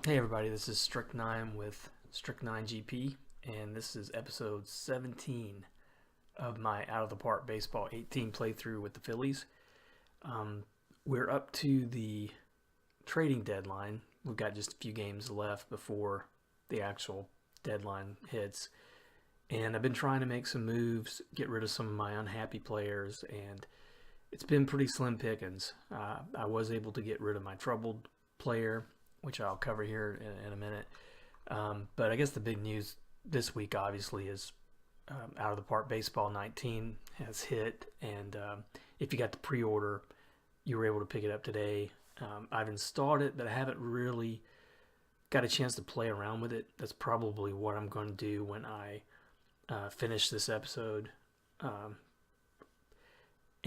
Hey everybody, this is Strict9 with Strict9 GP, and this is episode 17 of my Out of the Park Baseball 18 playthrough with the Phillies. We're up to the trading deadline. We've got just a few games left before the actual deadline hits, and I've been trying to make some moves, get rid of some of my unhappy players, and it's been pretty slim pickings. I was able to get rid of my troubled player, which I'll cover here in a minute. But I guess the big news this week, obviously, is Out of the Park Baseball 19 has hit, and if you got the pre-order, you were able to pick it up today. I've installed it, but I haven't really got a chance to play around with it. That's probably what I'm going to do when I finish this episode. And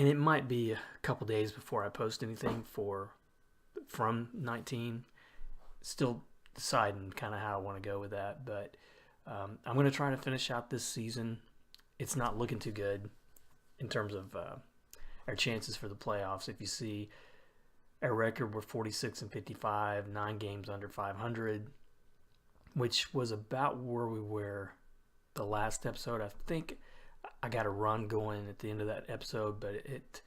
it might be a couple days before I post anything from 19. Still deciding kind of how I want to go with that, but I'm going to try to finish out this season. It's not looking too good in terms of our chances for the playoffs. If you see our record, we're 46 and 55, 9 games under 500, which was about where we were the last episode. I think I got a run going at the end of that episode, but it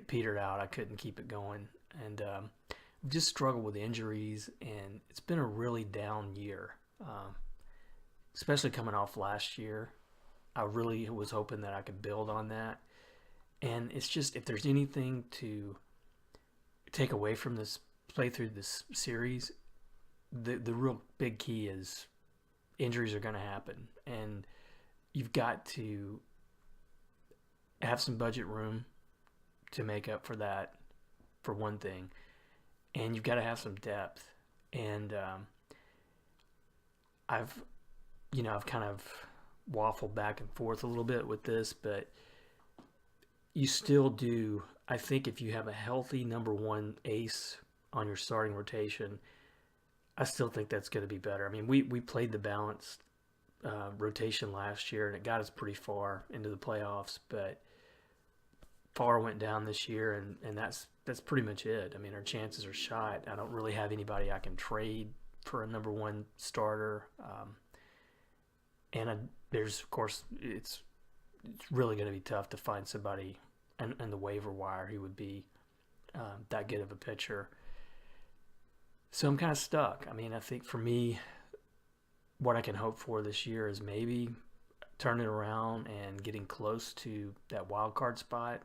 petered out. I couldn't keep it going, and we've just struggled with injuries, and it's been a really down year, especially coming off last year. I really was hoping that I could build on that, and it's just, if there's anything to take away from this playthrough, this series, the real big key is injuries are going to happen, and you've got to have some budget room to make up for that, for one thing, and you've got to have some depth. And I've kind of waffled back and forth a little bit with this, but you still do. I think if you have a healthy number one ace on your starting rotation, I still think that's going to be better. I mean, we played the balanced rotation last year, and it got us pretty far into the playoffs, but Farr went down this year, and that's pretty much it. I mean, our chances are shot. I don't really have anybody I can trade for a number one starter, there's, of course, it's really going to be tough to find somebody in the waiver wire who would be that good of a pitcher. So I'm kind of stuck. I mean, I think for me, what I can hope for this year is maybe turning it around and getting close to that wild card spot.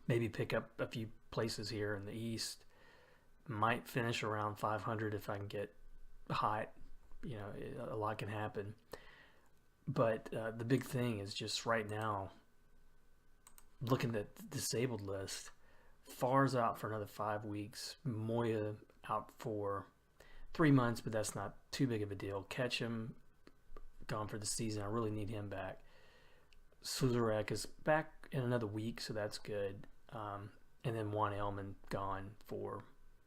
Maybe pick up a few places here in the East. Might finish around 500 if I can get hot. A lot can happen. But the big thing is just right now, looking at the disabled list, Farr's out for another 5 weeks. Moya out for 3 months, but that's not too big of a deal. Ketchum gone for the season. I really need him back. Suzarek is back in another week, so that's good. And then Juan Elman gone for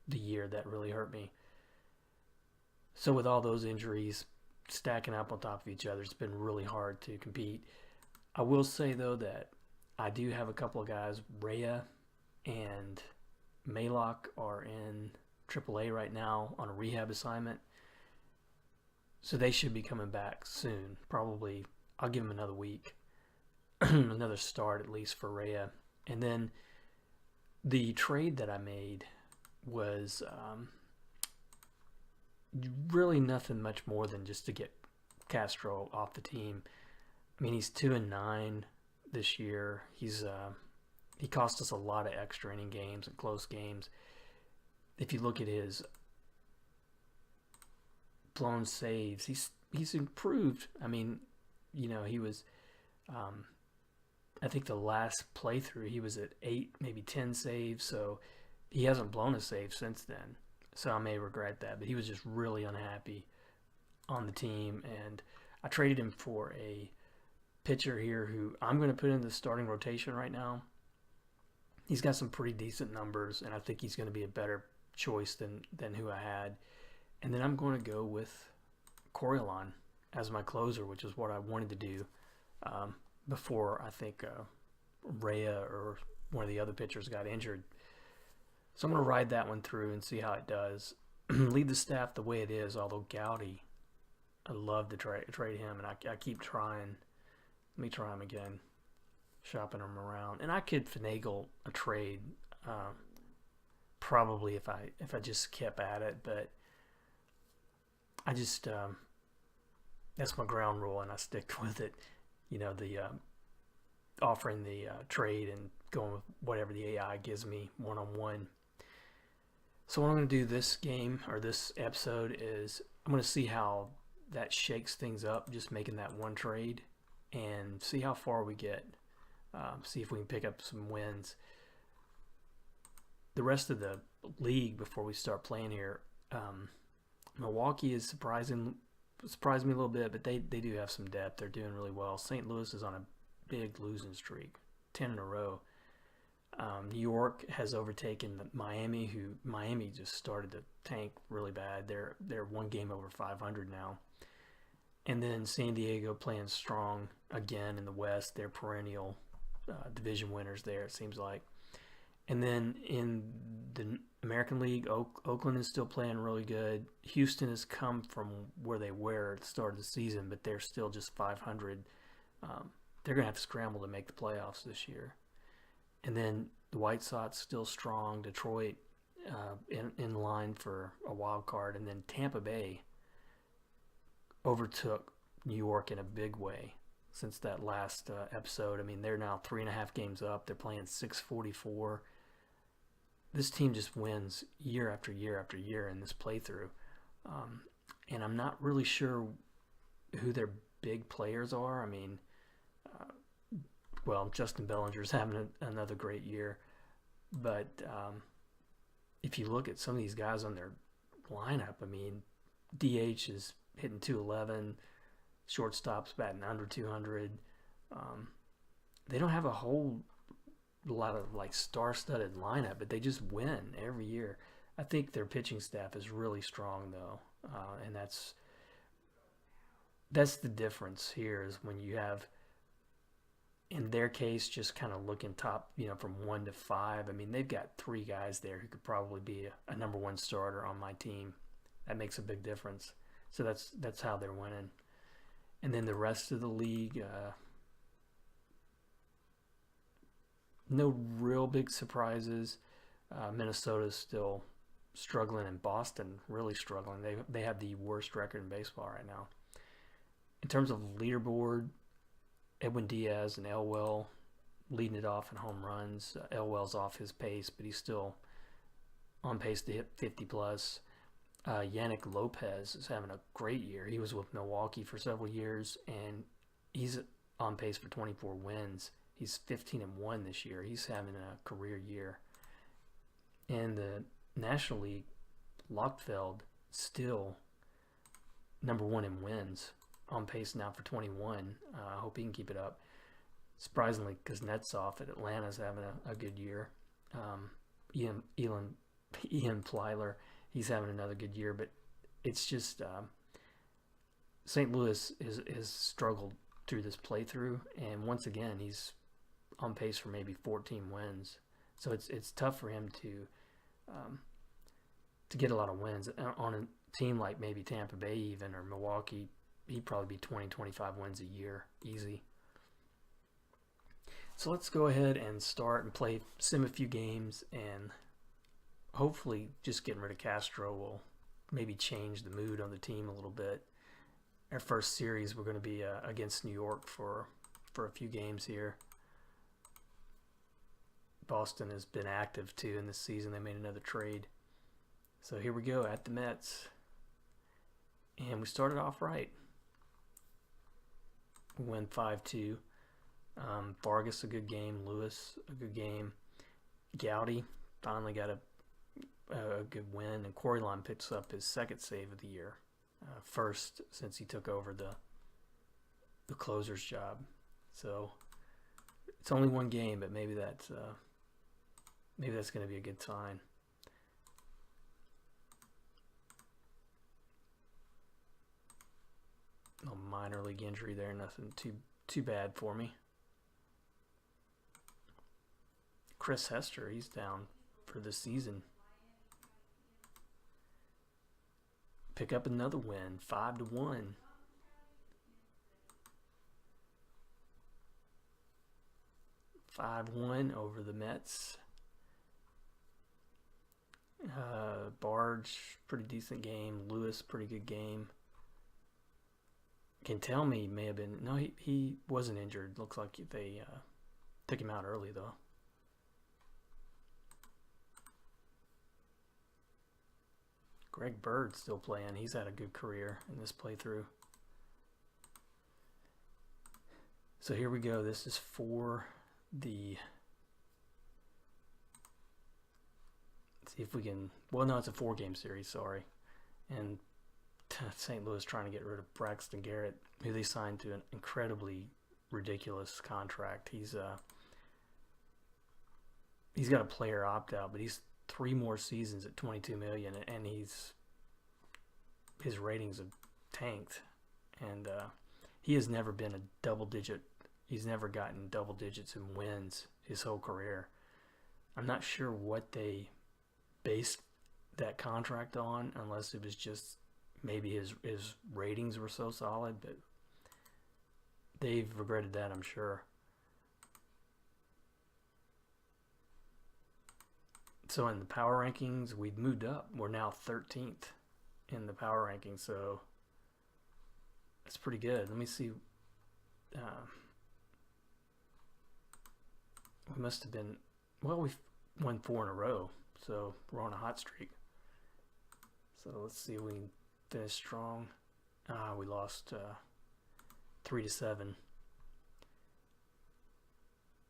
the year. That really hurt me. So with all those injuries stacking up on top of each other, it's been really hard to compete. I will say, though, that I do have a couple of guys. Rhea and Maylock are in AAA right now on a rehab assignment, so they should be coming back soon. Probably, I'll give them another week, another start at least for Rhea. And then the trade that I made was really nothing much more than just to get Castro off the team. I mean, he's 2-9 this year. He cost us a lot of extra inning games and close games. If you look at his blown saves, he's improved. I mean, he was, I think the last playthrough he was at 8, maybe 10 saves, so he hasn't blown a save since then. So I may regret that, but he was just really unhappy on the team, and I traded him for a pitcher here who I'm going to put in the starting rotation right now. He's got some pretty decent numbers, and I think he's going to be a better choice than who I had. And then I'm going to go with Coriolan as my closer, which is what I wanted to do before I think Rhea or one of the other pitchers got injured. So I'm going to ride that one through and see how it does. leave the staff the way it is. Although Gowdy, I'd love to trade him, and I keep trying. Let me try him again, shopping him around, and I could finagle a trade, probably if I just kept at it. But I just that's my ground rule, and I stick with it. The offering the trade and going with whatever the AI gives me one-on-one. So what I'm going to do this game or this episode is I'm going to see how that shakes things up, just making that one trade, and see how far we get. See if we can pick up some wins. The rest of the league before we start playing here, Milwaukee is surprised me a little bit, but they do have some depth. They're doing really well. St. Louis is on a big losing streak, 10 in a row. New York has overtaken Miami, who Miami just started to tank really bad. They're one game over 500 now. And then San Diego playing strong again in the West. They're perennial division winners there, it seems like. And then in the American League, Oakland is still playing really good. Houston has come from where they were at the start of the season, but they're still just 500. They're going to have to scramble to make the playoffs this year. And then the White Sox still strong. Detroit in line for a wild card. And then Tampa Bay overtook New York in a big way since that last episode. I mean, they're now 3.5 games up. They're playing 644. This team just wins year after year after year in this playthrough. And I'm not really sure who their big players are. I mean, Justin Bellinger's having another great year. But if you look at some of these guys on their lineup, I mean, DH is hitting 211, shortstop's batting under 200. They don't have a whole lot of like star-studded lineup, but they just win every year. I think their pitching staff is really strong though, and that's the difference here is when you have, in their case, just kind of looking top, from 1 to 5. I mean, they've got 3 guys there who could probably be a number 1 starter on my team. That makes a big difference. So that's how they're winning. And then the rest of the league, no real big surprises. Minnesota's still struggling, and Boston really struggling. They have the worst record in baseball right now. In terms of leaderboard, Edwin Diaz and Elwell leading it off in home runs. Elwell's off his pace, but he's still on pace to hit 50 plus. Yannick Lopez is having a great year. He was with Milwaukee for several years, and he's on pace for 24 wins. He's 15-1 this year. He's having a career year. And the National League, Lockfeld still number 1 in wins, on pace now for 21. I hope he can keep it up. Surprisingly, Kuznetsov at Atlanta's having a good year. Ian Plyler, he's having another good year, but it's just St. Louis has struggled through this playthrough, and once again he's on pace for maybe 14 wins. So it's tough for him to get a lot of wins on a team like maybe Tampa Bay even, or Milwaukee. He'd probably be 20-25 wins a year easy. So let's go ahead and start and sim a few games, and hopefully just getting rid of Castro will maybe change the mood on the team a little bit. Our first series, we're going to be against New York for a few games here. Boston has been active too in this season. They made another trade. So here we go at the Mets. And we started off right. We win 5-2. Vargas, a good game. Lewis, a good game. Gowdy finally got a good win. And Coreyline picks up his second save of the year. First since he took over the closer's job. So it's only one game, but maybe that's going to be a good sign. No minor league injury there, nothing too bad for me. Chris Hester, he's down for the season. pick up another win, 5-1. Over the Mets. Barge, pretty decent game. Lewis, pretty good game. Can tell me may have been, no, he wasn't injured. Looks like they took him out early though. Greg Bird's still playing. He's had a good career in this playthrough. So here we go. This is for the, let's see if we can, well, no, it's a 4-game series, sorry. And St. Louis trying to get rid of Braxton Garrett, who they signed to an incredibly ridiculous contract. He's got a player opt-out, but he's 3 more seasons at $22 million, and his ratings have tanked, and he has never been a double-digit. He's never gotten double digits in wins his whole career. I'm not sure what they based that contract on, unless it was just maybe his ratings were so solid, but they've regretted that, I'm sure. So in the power rankings, we've moved up. We're now 13th in the power rankings, so that's pretty good. Let me see. We must have been, well, we've won 4 in a row, so we're on a hot streak. So let's see if we can finish strong. We lost 3-7.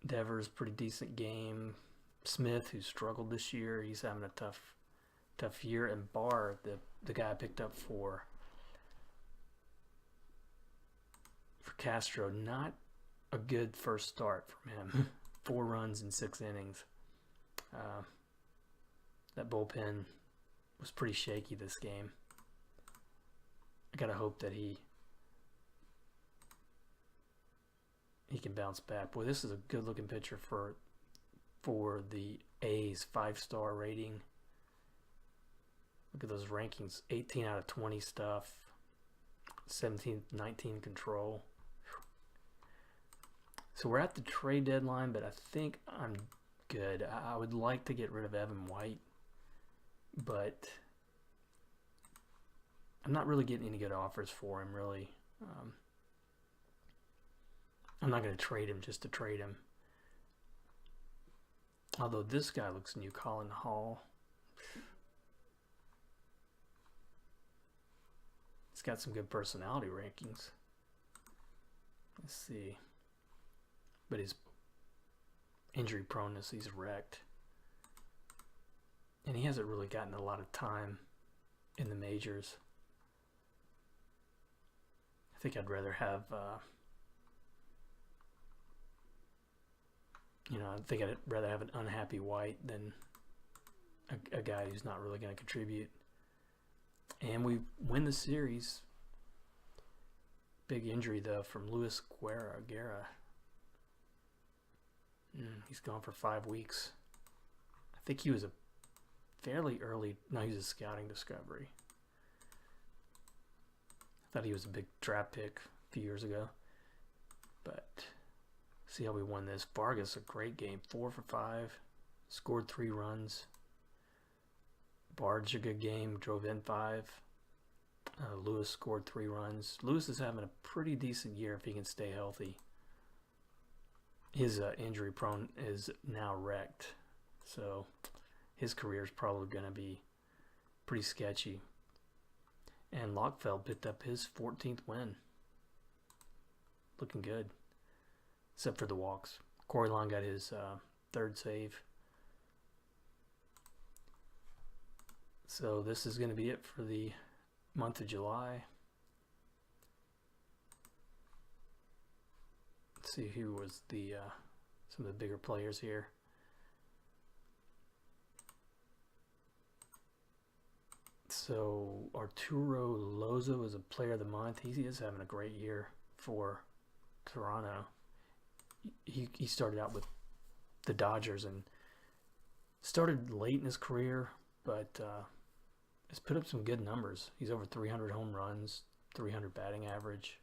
Devers, pretty decent game. Smith, who struggled this year, he's having a tough year. And Barr, the guy I picked up for Castro, not a good first start from him. 4 runs in 6 innings. That bullpen was pretty shaky this game. I gotta hope that he can bounce back. Boy, this is a good looking pitcher for the A's 5-star rating. Look at those rankings. 18 out of 20 stuff. 17, 19 control. So we're at the trade deadline, but I think I'm good. I would like to get rid of Evan White, but I'm not really getting any good offers for him, really. I'm not going to trade him just to trade him. Although this guy looks new, Colin Hall. He's got some good personality rankings. Let's see. But his injury proneness, he's wrecked. And he hasn't really gotten a lot of time in the majors. I think I'd rather have, I think I'd rather have an unhappy White than a guy who's not really going to contribute. And we win the series. Big injury, though, from Luis Guerra. He's gone for 5 weeks. I think he was a fairly early, no, he was a scouting discovery. I thought he was a big draft pick a few years ago. But see how we won this. Vargas, a great game, 4 for 5, scored 3 runs. Barge, a good game, drove in 5. Lewis scored 3 runs. Lewis is having a pretty decent year if he can stay healthy. His injury prone is now wrecked, so his career is probably going to be pretty sketchy. And Lockfeld picked up his 14th win. Looking good, except for the walks. Corey Long got his 3rd save. So this is going to be it for the month of July. Let's see who was the some of the bigger players here. So Arturo Lozo is a player of the month. He is having a great year for Toronto. He started out with the Dodgers and started late in his career, but has put up some good numbers. He's over 300 home runs, 300 batting average.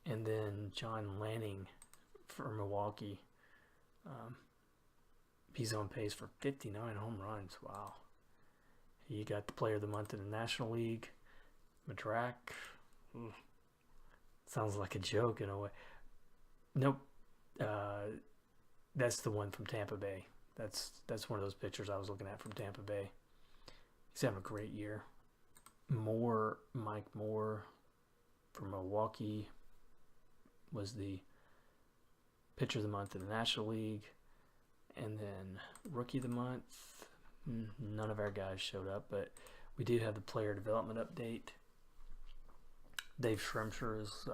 And then John Lanning for Milwaukee. He's on pace for 59 home runs. Wow. He got the Player of the Month in the National League. Madrak. Sounds like a joke in a way. Nope. That's the one from Tampa Bay. That's one of those pitchers I was looking at from Tampa Bay. He's having a great year. Mike Moore from Milwaukee was the Pitcher of the Month in the National League. And then Rookie of the Month, none of our guys showed up, but we do have the player development update. Dave Schrimsher is,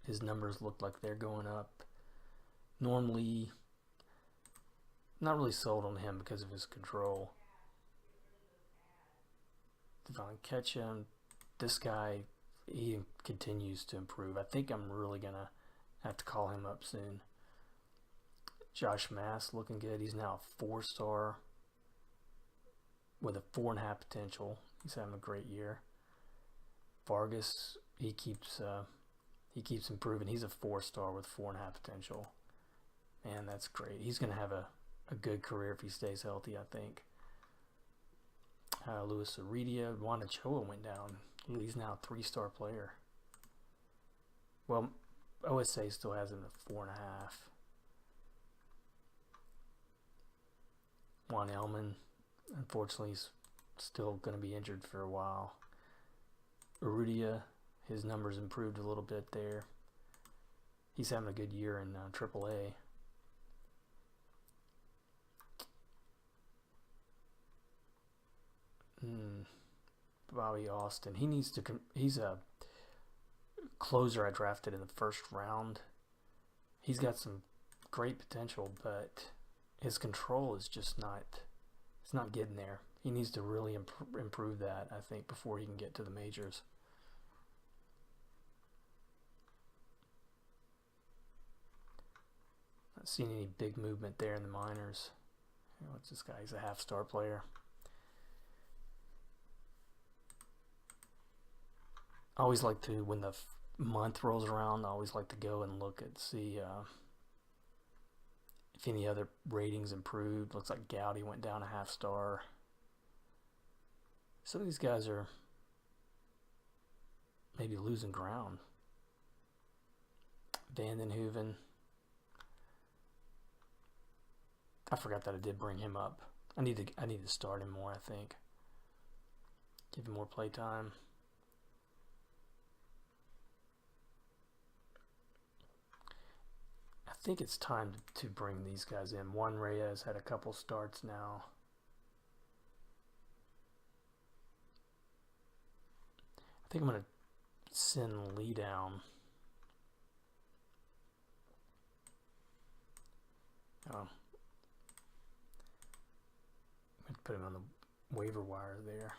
his numbers look like they're going up. Normally, not really sold on him because of his control. Devon Ketchum, this guy, he continues to improve. I think I'm really going to have to call him up soon. Josh Mass looking good. He's now a 4-star with a 4.5 potential. He's having a great year. Vargas, he keeps improving. He's a 4-star with 4.5 potential. Man, that's great. He's going to have a good career if he stays healthy, I think. Luis Aridia, Juan Ochoa went down. He's now a 3-star player. Well, OSA still has him at 4.5. Juan Elman, unfortunately, is still going to be injured for a while. Urrutia, his numbers improved a little bit there. He's having a good year in AAA. Bobby Austin, he's a closer I drafted in the first round. He's got some great potential, but his control is just not getting there. He needs to really improve that, I think, before he can get to the majors. Not seeing any big movement there in the minors. What's this guy? He's a half-star player. I always like to, when the month rolls around, I always like to go and look and see if any other ratings improved. Looks like Gowdy went down a half-star. Some of these guys are maybe losing ground. Vandenhoeven. I forgot that I did bring him up. I need to start him more, I think. Give him more play time. I think it's time to bring these guys in. Juan Reyes had a couple starts now. I think I'm going to send Lee down. I'm going to put him on the waiver wire there.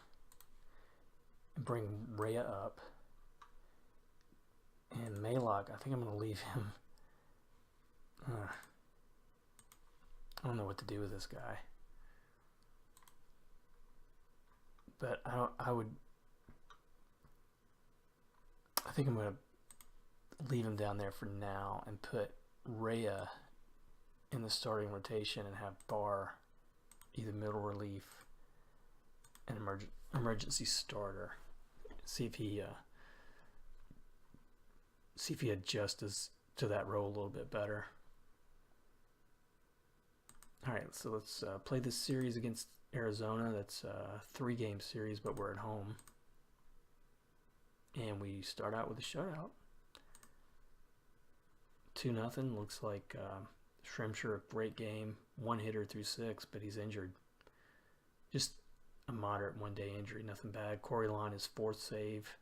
And bring Rhea up. And Maylock, I think I'm going to leave him. I don't know what to do with this guy, but I think I'm going to leave him down there for now and put Rhea in the starting rotation and have Barr either middle relief and emergency starter. See if he adjusts to that role a little bit better. All right, so let's play this series against Arizona. That's a 3-game series, but we're at home. And we start out with a shutout. 2-0. Looks like Schrimsher, a great game. 1 hitter through 6, but he's injured. Just a moderate 1-day injury, nothing bad. Corey Line, his 4th save.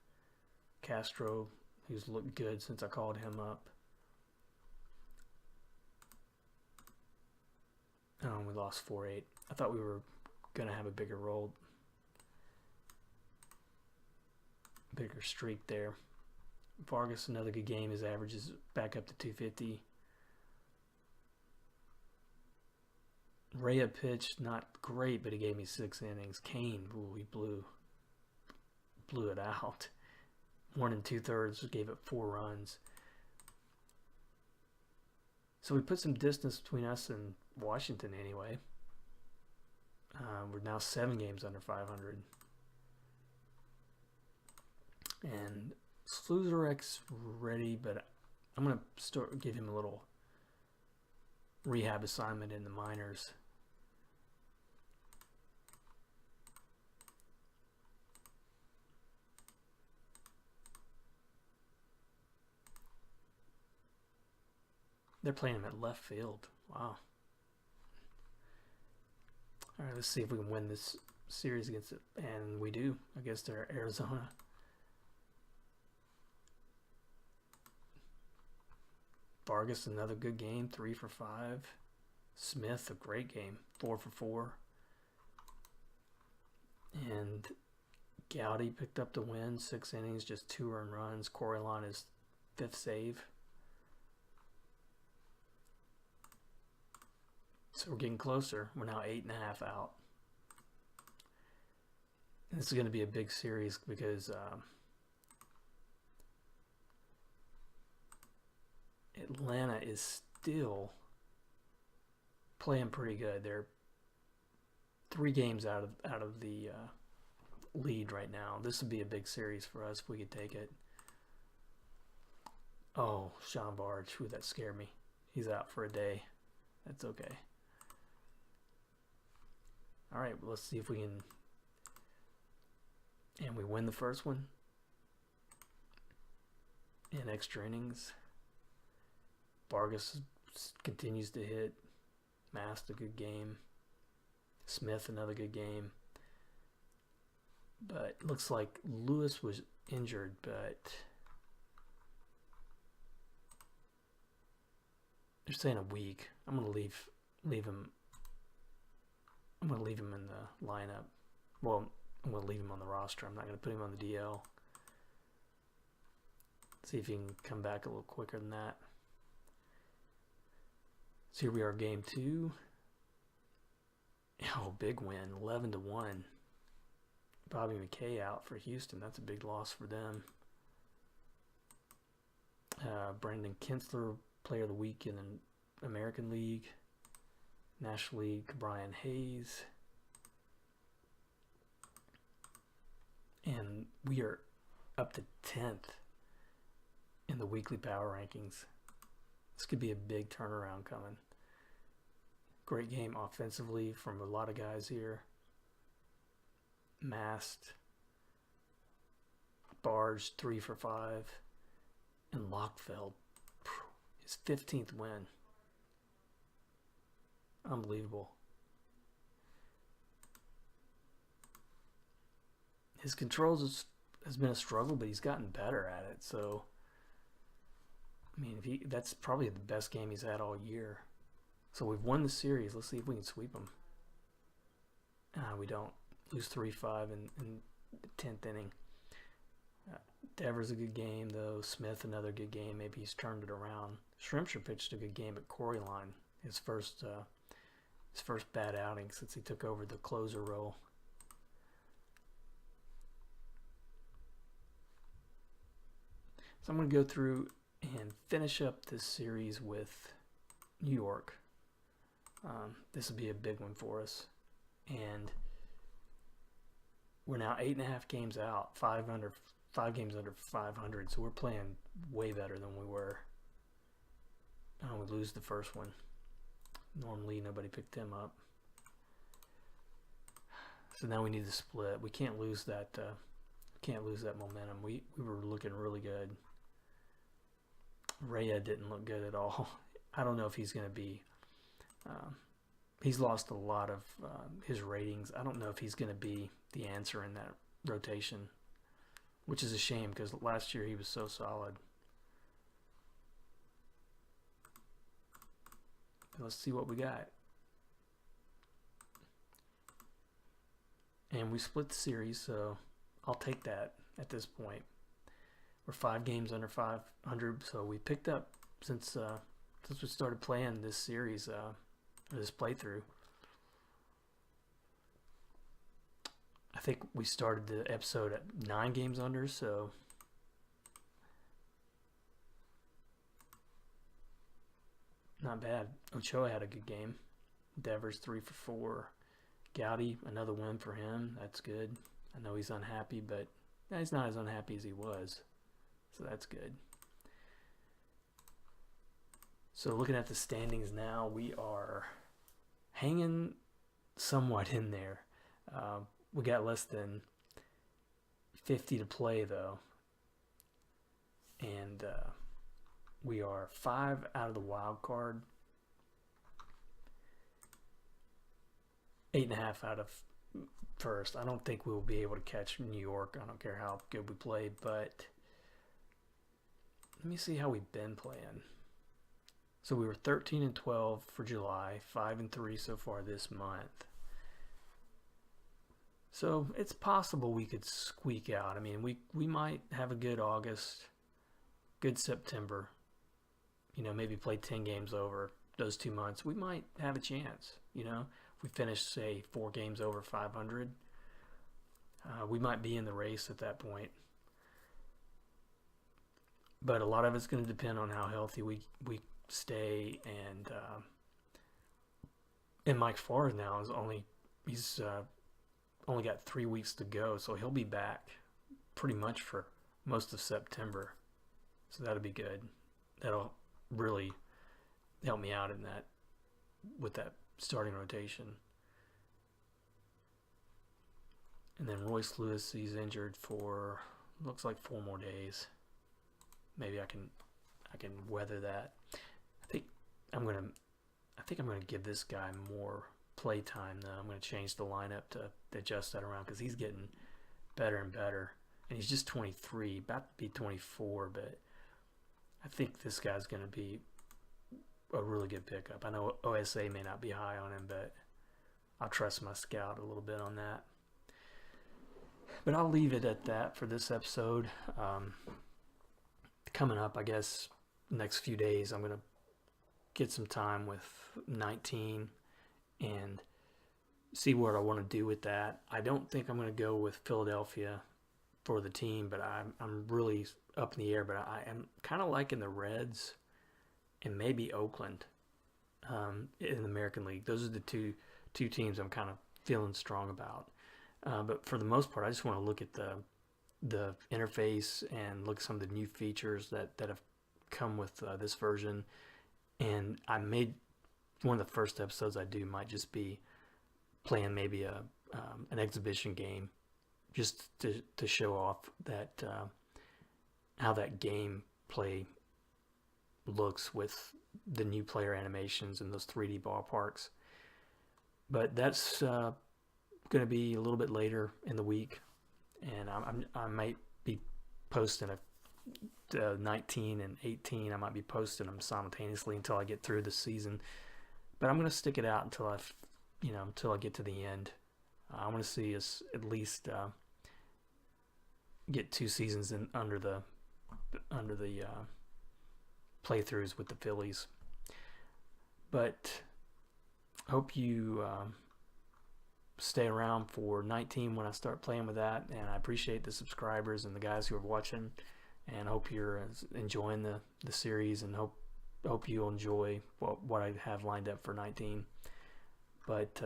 Castro, who's looked good since I called him up. We lost 4-8. I thought we were going to have a bigger streak there. Vargas, another good game. His average is back up to 250. Rhea pitched not great, but he gave me 6 innings. Kane, ooh, he blew blew it out. 1 2/3 gave it 4 runs. So we put some distance between us and Washington anyway. We're now 7 games under 500. And Sluzerek's ready, but I'm going to give him a little rehab assignment in the minors. They're playing him at left field. Wow. All right, let's see if we can win this series against it. And we do against Arizona. Vargas, another good game, 3 for 5. Smith, a great game, 4 for 4. And Gowdy picked up the win, 6 innings, just 2 earned runs. Coriolan is 5th save. So we're getting closer. We're now 8.5 out. And this is going to be a big series because Atlanta is still playing pretty good. They're 3 games out of the lead right now. This would be a big series for us if we could take it. Oh, Sean Barge. Whew, that scared me. He's out for a day. That's okay. All right, well, let's see if we can. And we win the first one in extra innings. Vargas continues to hit. Mast, a good game. Smith, another good game. But it looks like Lewis was injured, but they're saying a week. I'm gonna leave him. I'm gonna leave him in the lineup. Well, I'm gonna leave him on the roster. I'm not gonna put him on the DL. See if he can come back a little quicker than that. So here we are, game 2. Oh, big win, 11-1. Bobby McKay out for Houston. That's a big loss for them. Brandon Kinsler, Player of the Week in the American League. National League, Brian Hayes. And we are up to 10th in the weekly power rankings. This could be a big turnaround coming. Great game offensively from a lot of guys here. Mast, Barge, 3 for 5. And Lockfeld, his 15th win. Unbelievable. His controls has been a struggle, but he's gotten better at it. So, I mean, that's probably the best game he's had all year. So we've won the series. Let's see if we can sweep him. We don't. Lose 3-5 in the 10th inning. Devers a good game, though. Smith, another good game. Maybe he's turned it around. Shrimpsher pitched a good game at Coriolan. His first bad outing since he took over the closer role. So I'm going to go through and finish up this series with New York. This will be a big one for us. And we're now 8.5 games out, 5 games under 500. So we're playing way better than we were. We lose the first one. Norm Lee, nobody picked him up. So now we need to split. We can't lose that. Can't lose that momentum. We were looking really good. Rhea didn't look good at all. I don't know if he's going to be. He's lost a lot of his ratings. I don't know if he's going to be the answer in that rotation, which is a shame because last year he was so solid. Let's see what we got. And we split the series, so I'll take that at this point. We're 5 games under 500, so we picked up since we started playing this series, this playthrough. I think we started the episode at 9 games under, so not bad. Ochoa had a good game. Devers 3 for 4. Gowdy, another win for him. That's good. I know he's unhappy, but he's not as unhappy as he was, so that's good. So looking at the standings now, we are hanging somewhat in there. We got less than 50 to play, though. And we are 5 out of the wild card. 8.5 out of first. I don't think we'll be able to catch New York. I don't care how good we play, but let me see how we've been playing. So we were 13-12 for July, 5-3 so far this month. So it's possible we could squeak out. I mean, we might have a good August, good September. You know, maybe play 10 games over those 2 months. We might have a chance, you know. If we finish, say, 4 games over 500, we might be in the race at that point. But a lot of it's going to depend on how healthy we stay, and Mike Flores now is he's only got 3 weeks to go, so he'll be back pretty much for most of September. So that'll be good. That'll really help me out in that with that starting rotation. And then Royce Lewis, he's injured for looks like 4 more days. Maybe I can weather that. I think I'm gonna give this guy more play time though. I'm gonna change the lineup to adjust that around because he's getting better and better, and he's just 23, about to be 24. But I think this guy's gonna be a really good pickup. I know OSA may not be high on him, but I'll trust my scout a little bit on that. But I'll leave it at that for this episode. Coming up, I guess, next few days, I'm going to get some time with 19 and see what I want to do with that. I don't think I'm going to go with Philadelphia for the team, but I'm really up in the air. But I am kind of liking the Reds and maybe Oakland in the American League. Those are the two teams I'm kind of feeling strong about. But for the most part, I just want to look at the interface and look at some of the new features that have come with this version. And I made one of the first episodes I do might just be playing maybe an exhibition game just to show off that how that game play looks with the new player animations and those 3D ballparks. But that's going to be a little bit later in the week, and I might be posting 19 and 18. I might be posting them simultaneously until I get through the season, but I'm going to stick it out until I get to the end. I want to see us at least get 2 seasons in under the playthroughs with the Phillies. But hope you stay around for 19 when I start playing with that, and I appreciate the subscribers and the guys who are watching, and hope you're enjoying the series, and hope you'll enjoy what I have lined up for 19. But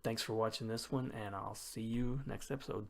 thanks for watching this one, and I'll see you next episode.